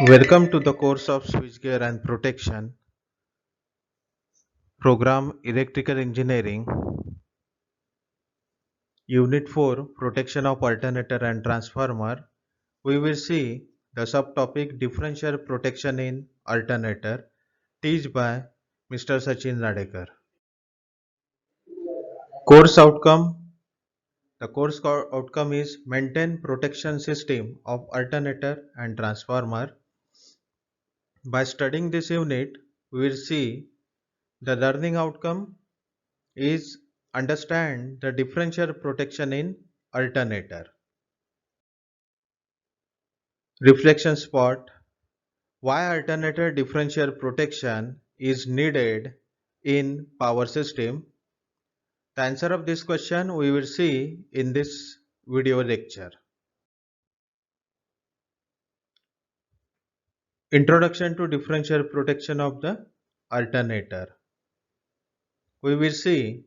Welcome to the course of Switchgear and Protection, Program Electrical Engineering, Unit 4 Protection of Alternator and Transformer. We will see the subtopic Differential Protection in Alternator, taught by Mr. Sachin Radekar. Course outcome. The outcome is maintain protection system of alternator and transformer. By studying this unit, we will see the learning outcome is understand the differential protection in alternator. Reflection spot. Why alternator differential protection is needed in power system? The answer of this question we will see in this video lecture. Introduction to differential protection of the alternator. We will see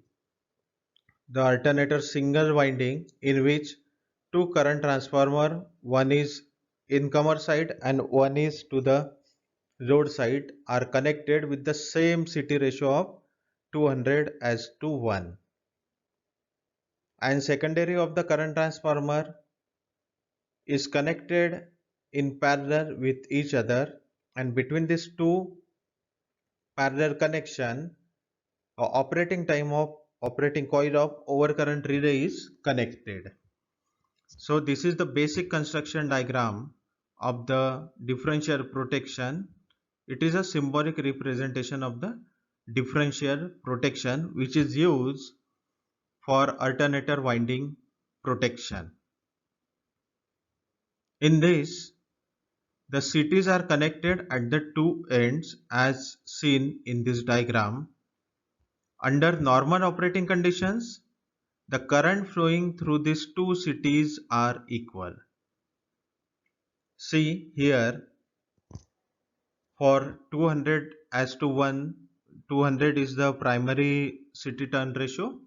the alternator single winding in which two current transformer, one is incomer side and one is to the load side, are connected with the same CT ratio of 200 as to 1, and secondary of the current transformer is connected in parallel with each other, and between these two parallel connection operating coil of overcurrent relay is connected. So this is the basic construction diagram of the differential protection. It is a symbolic representation of the differential protection which is used for alternator winding protection. In this, the CTs are connected at the two ends as seen in this diagram. Under normal operating conditions, the current flowing through these two CTs are equal. See here, for 200 as to 1, 200 is the primary CT turn ratio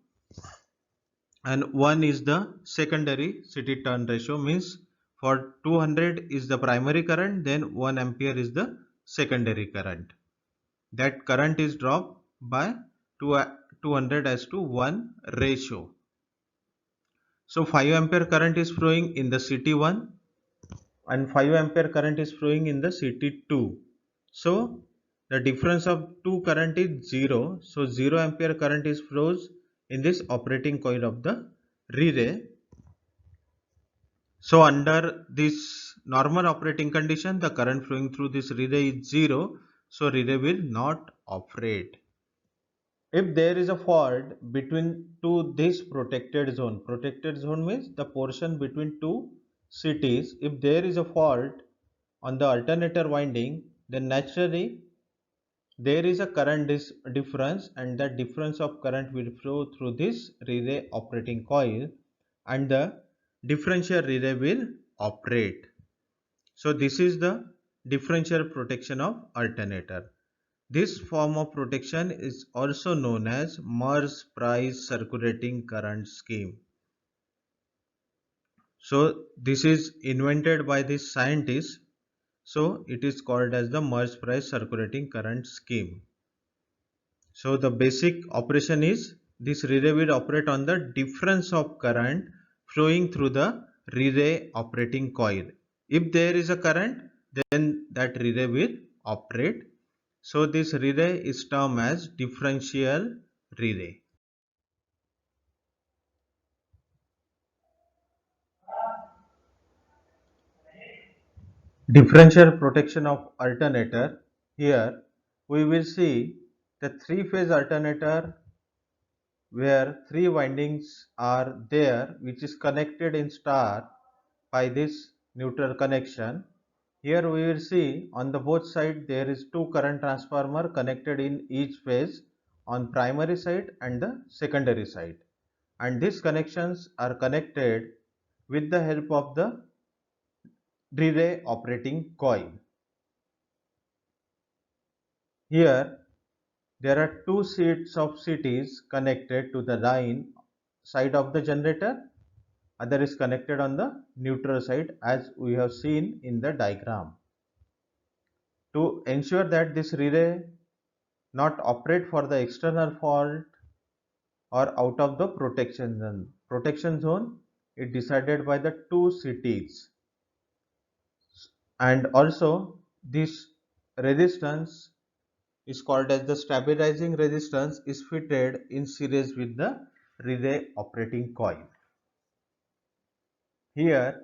and 1 is the secondary CT turn ratio, means for 200 is the primary current, then 1 ampere is the secondary current. That current is dropped by 200 as to 1 ratio. So 5 ampere current is flowing in the CT1 and 5 ampere current is flowing in the CT2. So the difference of two current is 0. So 0 ampere current is flows in this operating coil of the relay. So under this normal operating condition, the current flowing through this relay is 0. So relay will not operate. If there is a fault between this protected zone means the portion between two cities. If there is a fault on the alternator winding, then naturally there is a current difference, and that difference of current will flow through this relay operating coil and the differential relay will operate. So this is the differential protection of alternator. This form of protection is also known as Merz-Price circulating current scheme. So this is invented by this scientist. So it is called as the Merz-Price circulating current scheme. So the basic operation is this relay will operate on the difference of current flowing through the relay operating coil. If there is a current, then that relay will operate. So this relay is termed as differential relay. Differential protection of alternator. Here we will see the three-phase alternator where three windings are there, which is connected in star by this neutral connection. Here we will see on the both side there is two current transformer connected in each phase on primary side and the secondary side, and these connections are connected with the help of the relay operating coil. Here there are two sets of CTs connected to the line side of the generator, other is connected on the neutral side as we have seen in the diagram. To ensure that this relay not operate for the external fault or out of the protection zone. Protection zone is decided by the two cities, and also this resistance is called as the stabilizing resistance is fitted in series with the relay operating coil. Here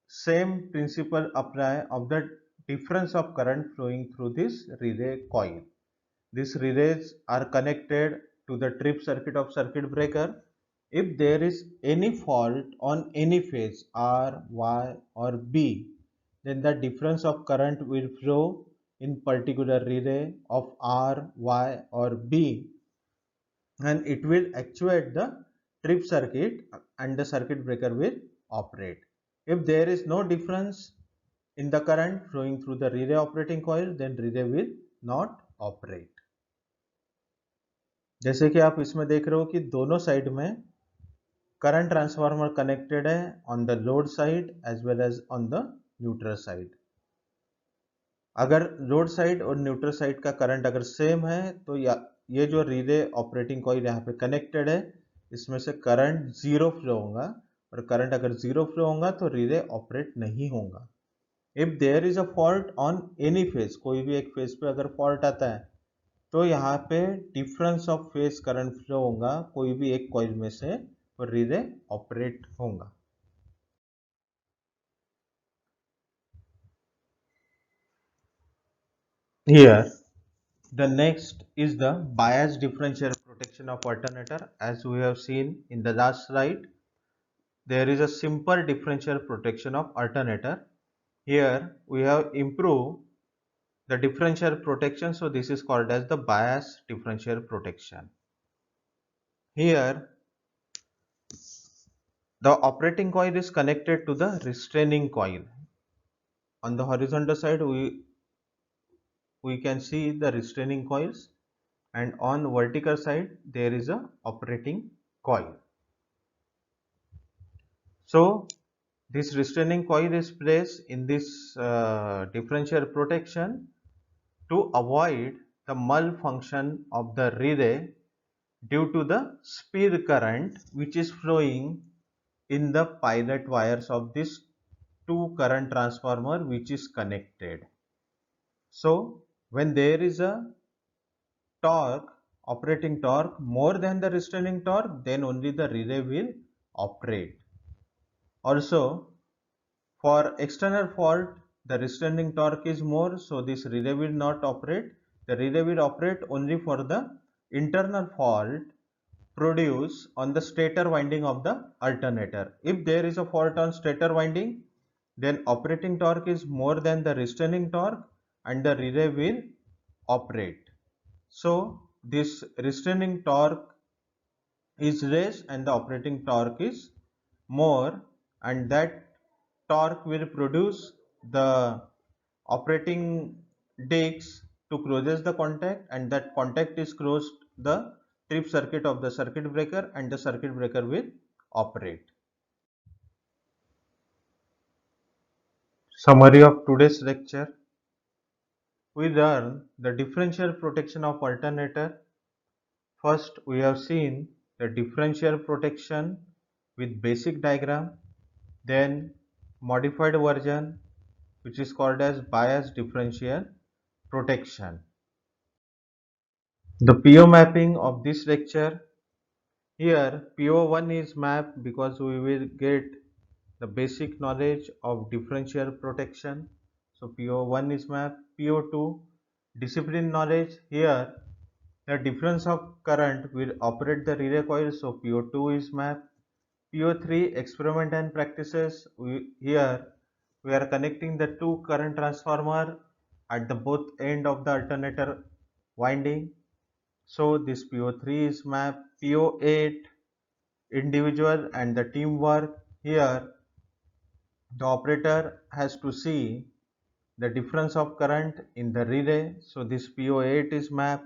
same principle apply of the difference of current flowing through this relay coil. These relays are connected to the trip circuit of circuit breaker. If there is any fault on any phase R, Y or B, then the difference of current will flow in particular relay of R, Y or B, and it will actuate the trip circuit and the circuit breaker will operate. If there is no difference in the current flowing through the relay operating coil, then relay will not operate. जैसे कि आप इसमें देख रहे हो कि दोनों side में करंट ट्रांसफार्मर कनेक्टेड है on the load side as well as on the neutral side. अगर लोड साइड और न्यूट्रल साइड का करंट अगर सेम है तो ये जो रिले ऑपरेटिंग कॉइल यहाँ पे कनेक्टेड है इसमें से करंट जीरो फ्लो होगा, और करंट अगर जीरो फ्लो होगा तो रिले ऑपरेट नहीं होगा. If there is a fault on any phase, कोई भी एक फेज पे अगर फॉल्ट आता है तो यहाँ पे difference of phase current flow होगा कोई भी एक कॉइल में से और रिले ऑपरेट होगा. Here the next is the bias differential protection of alternator. As we have seen in the last slide, there is a simple differential protection of alternator. Here we have improved the differential protection, so this is called as the bias differential protection. Here the operating coil is connected to the restraining coil. On the horizontal side we can see the restraining coils, and on vertical side there is a operating coil. So this restraining coil is placed in this differential protection to avoid the malfunction of the relay due to the speed current which is flowing in the pilot wires of this two current transformer which is connected. So when there is a torque, operating torque more than the restraining torque, then only the relay will operate. Also for external fault the restraining torque is more, so this relay will not operate. The relay will operate only for the internal fault produced on the stator winding of the alternator. If there is a fault on stator winding, then operating torque is more than the restraining torque and the relay will operate. So this restraining torque is less and the operating torque is more, and that torque will produce the operating discs to closes the contact, and that contact is closed the trip circuit of the circuit breaker and the circuit breaker will operate. Summary of today's lecture. We learn the differential protection of alternator. First we have seen the differential protection with basic diagram, then modified version which is called as bias differential protection. The PO mapping of this lecture. Here PO1 is mapped because we will get the basic knowledge of differential protection. So PO1 is mapped. PO2 discipline knowledge. Here the difference of current will operate the relay coil, so PO2 is mapped. PO3 experiment and practices. Here we are connecting the two current transformer at the both end of the alternator winding, so this PO3 is mapped. PO8 individual and the teamwork. Here the operator has to see the difference of current in the relay, so this PO8 is mapped.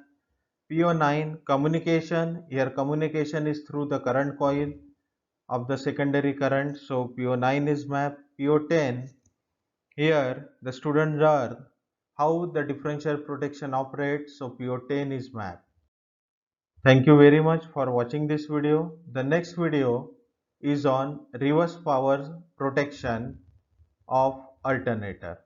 PO9 communication. Here communication is through the current coil of the secondary current, so PO9 is mapped. PO10, here the student learn how the differential protection operates. So PO10 is mapped. Thank you very much for watching this video. The next video is on reverse power protection of alternator.